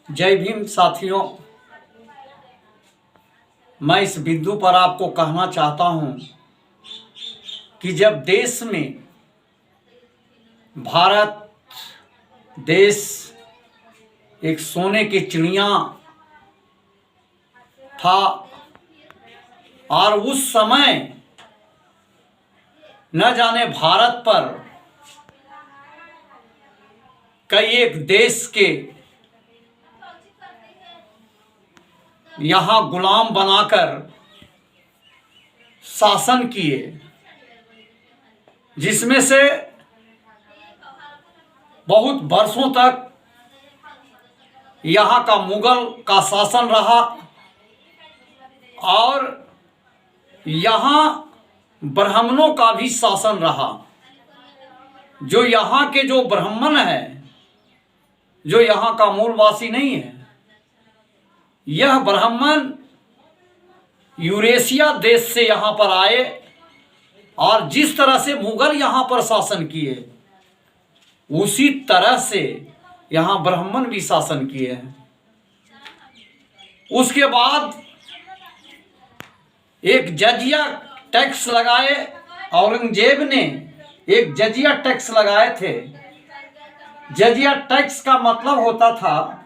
जय भीम साथियों। मैं इस बिंदु पर आपको कहना चाहता हूं कि जब देश में भारत देश एक सोने की चिड़िया था और उस समय न जाने भारत पर कई एक देश के यहाँ गुलाम बनाकर शासन किए, जिसमें से बहुत वर्षों तक यहाँ का मुगल का शासन रहा और यहाँ ब्राह्मणों का भी शासन रहा। जो यहाँ के जो ब्राह्मण हैं, जो यहाँ का मूलवासी नहीं है, यह ब्राह्मण यूरेशिया देश से यहाँ पर आए और जिस तरह से मुगल यहाँ पर शासन किए उसी तरह से यहाँ ब्राह्मण भी शासन किए हैं। उसके बाद एक जजिया टैक्स लगाए, औरंगजेब ने एक जजिया टैक्स लगाए थे। जजिया टैक्स का मतलब होता था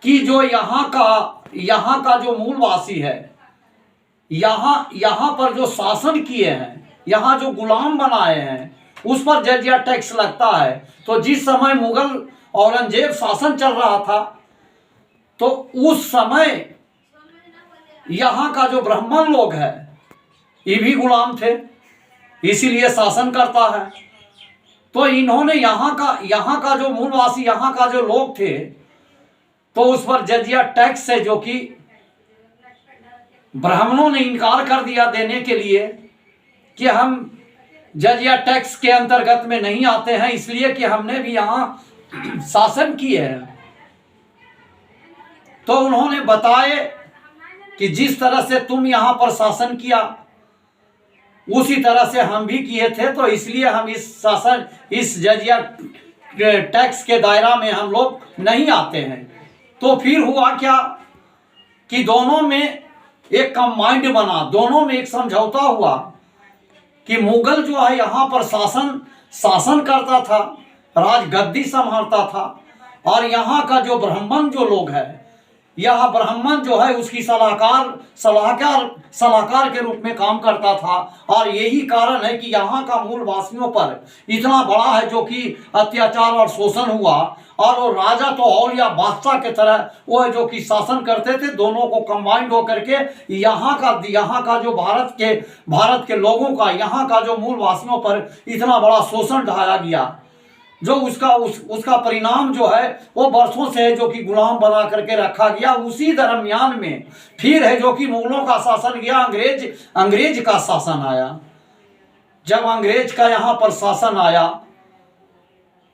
कि जो यहाँ का जो मूलवासी है, यहाँ पर जो शासन किए हैं, यहाँ जो गुलाम बनाए हैं, उस पर जजिया टैक्स लगता है। तो जिस समय मुगल औरंगजेब शासन चल रहा था तो उस समय यहाँ का जो ब्राह्मण लोग है ये भी गुलाम थे, इसीलिए शासन करता है। तो इन्होंने यहाँ का जो मूलवासी, यहाँ का जो लोग थे, तो उस पर जजिया टैक्स है जो कि ब्राह्मणों ने इनकार कर दिया देने के लिए कि हम जजिया टैक्स के अंतर्गत में नहीं आते हैं, इसलिए कि हमने भी यहाँ शासन किए हैं। तो उन्होंने बताए कि जिस तरह से तुम यहाँ पर शासन किया उसी तरह से हम भी किए थे, तो इसलिए हम इस जजिया टैक्स के दायरा में हम लोग नहीं आते हैं। तो फिर हुआ क्या कि दोनों में एक कंबाइंड बना, दोनों में एक समझौता हुआ कि मुगल जो है यहाँ पर शासन करता था, राजगद्दी संभालता था, और यहाँ का जो ब्राह्मण जो लोग है, यह ब्राह्मण जो है उसकी सलाहकार के रूप में काम करता था। और यही कारण है कि यहाँ का मूल वासियों पर इतना बड़ा है जो कि अत्याचार और शोषण हुआ। और वो राजा तो और या बादशाह के तरह वो जो कि शासन करते थे, दोनों को कंबाइंड होकर के यहाँ का जो भारत के लोगों का, यहाँ का जो मूल वासियों पर इतना बड़ा शोषण ढाया गया, जो उसका परिणाम जो है वो वर्षों से है जो कि गुलाम बना करके रखा गया। उसी दरमियान में फिर है जो कि मुगलों का शासन गया, अंग्रेज का शासन आया। जब अंग्रेज का यहाँ पर शासन आया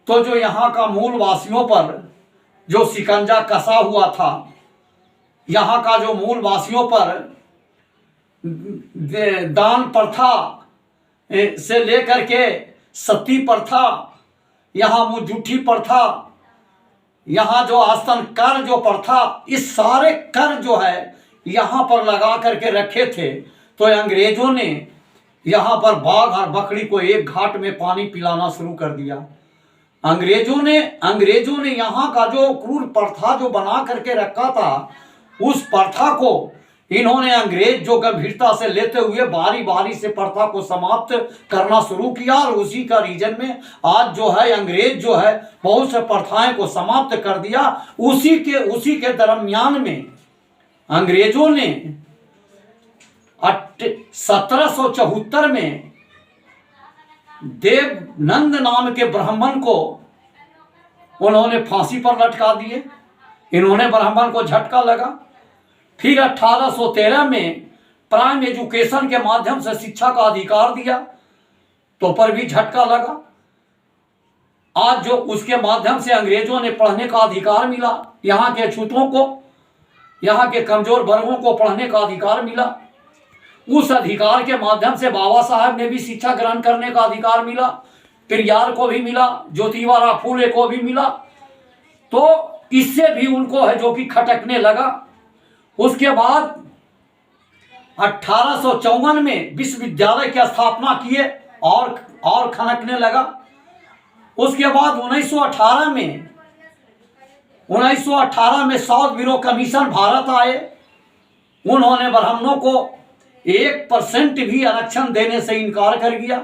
तो जो यहाँ का मूल वासियों पर जो शिकंजा कसा हुआ था, यहाँ का जो मूल वासियों पर दान प्रथा से लेकर के सती प्रथा, यहाँ मुझूठी प्रथा, यहाँ जो आस्तन कर जो प्रथा, इस सारे कर जो है यहाँ पर लगा करके रखे थे। तो अंग्रेजों ने यहाँ पर बाघ और बकरी को एक घाट में पानी पिलाना शुरू कर दिया। अंग्रेजों ने यहाँ का जो क्रूर प्रथा जो बना करके रखा था, उस प्रथा को इन्होंने अंग्रेज जो गंभीरता से लेते हुए बारी बारी से प्रथा को समाप्त करना शुरू किया। और उसी का रीजन में आज जो है अंग्रेज जो है बहुत से प्रथाएं को समाप्त कर दिया। उसी के दरमियान में अंग्रेजों ने 1774 में देवनंद नाम के ब्राह्मण को उन्होंने फांसी पर लटका दिए। इन्होंने ब्राह्मण को झटका लगा। फिर 1813 में प्राइम एजुकेशन के माध्यम से शिक्षा का अधिकार दिया, तो पर भी झटका लगा। आज जो उसके माध्यम से अंग्रेजों ने पढ़ने का अधिकार मिला, यहाँ के अछूतों को, यहाँ के कमजोर वर्गों को पढ़ने का अधिकार मिला। उस अधिकार के माध्यम से बाबा साहब ने भी शिक्षा ग्रहण करने का अधिकार मिला, पेरियार को भी मिला, ज्योतिबा फूले को भी मिला। तो इससे भी उनको है जो कि खटकने लगा। उसके बाद 1854 में विश्वविद्यालय की स्थापना किए और खनकने लगा। उसके बाद 1918 में साउथ ब्यूरो कमीशन भारत आए। उन्होंने ब्राह्मणों को 1% भी आरक्षण देने से इनकार कर दिया,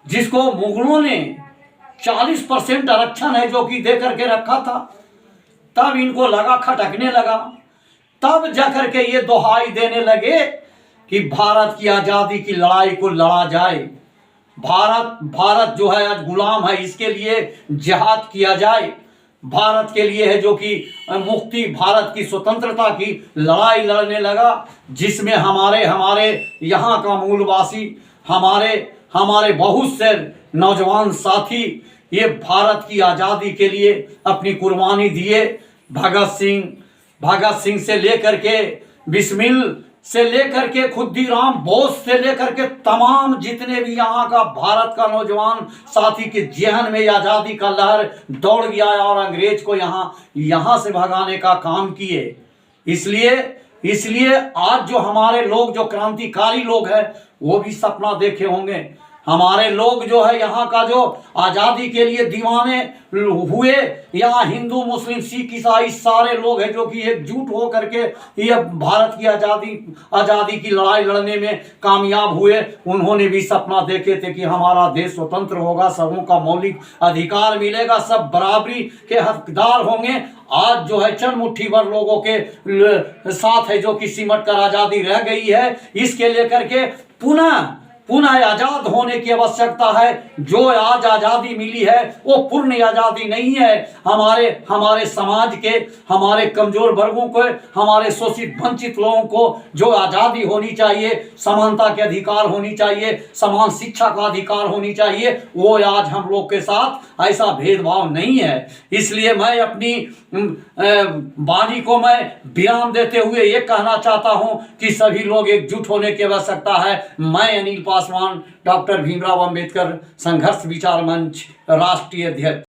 जिसको मुगलों ने 40% आरक्षण है जो कि दे करके रखा था। तब इनको लगा, खटकने लगा। तब जाकर के ये दोहाई देने लगे कि भारत की आजादी की लड़ाई को लड़ा जाए, भारत जो है आज गुलाम है, इसके लिए जिहाद किया जाए, भारत के लिए है जो कि मुक्ति, भारत की स्वतंत्रता की लड़ाई लड़ने लगा, जिसमें हमारे यहाँ का मूलवासी, हमारे बहुत से नौजवान साथी ये भारत की आज़ादी के लिए अपनी कुर्बानी दिए। भगत सिंह से लेकर के बिस्मिल से लेकर के खुद्दीराम बोस से लेकर के तमाम जितने भी यहाँ का भारत का नौजवान साथी के जहन में आज़ादी का लहर दौड़ गया और अंग्रेज को यहाँ से भगाने का काम किए। इसलिए आज जो हमारे लोग, जो क्रांतिकारी लोग हैं, वो भी सपना देखे होंगे। हमारे लोग जो है यहाँ का जो आज़ादी के लिए दीवाने हुए, यहाँ हिंदू मुस्लिम सिख ईसाई सारे लोग हैं जो कि एकजुट हो करके ये भारत की आज़ादी की लड़ाई लड़ने में कामयाब हुए। उन्होंने भी सपना देखे थे कि हमारा देश स्वतंत्र होगा, सबों का मौलिक अधिकार मिलेगा, सब बराबरी के हकदार होंगे। आज जो है चंद मुट्ठी भर लोगों के साथ है जो कि सिमट कर आज़ादी रह गई है। इसके लेकर के पुनः आजाद होने की आवश्यकता है। जो आज आजादी मिली है वो पूर्ण आजादी नहीं है। हमारे समाज के, हमारे कमजोर वर्गों को, हमारे शोषित वंचित लोगों को जो आजादी होनी चाहिए, समानता के अधिकार होनी चाहिए, समान शिक्षा का अधिकार होनी चाहिए, वो आज हम लोग के साथ ऐसा भेदभाव नहीं है। इसलिए मैं अपनी वाणी को मैं विराम देते हुए ये कहना चाहता हूं कि सभी लोग एकजुट होने की आवश्यकता है। मैं अनिल पासवान, डॉक्टर भीमराव अंबेडकर संघर्ष विचार मंच राष्ट्रीय अध्यक्ष।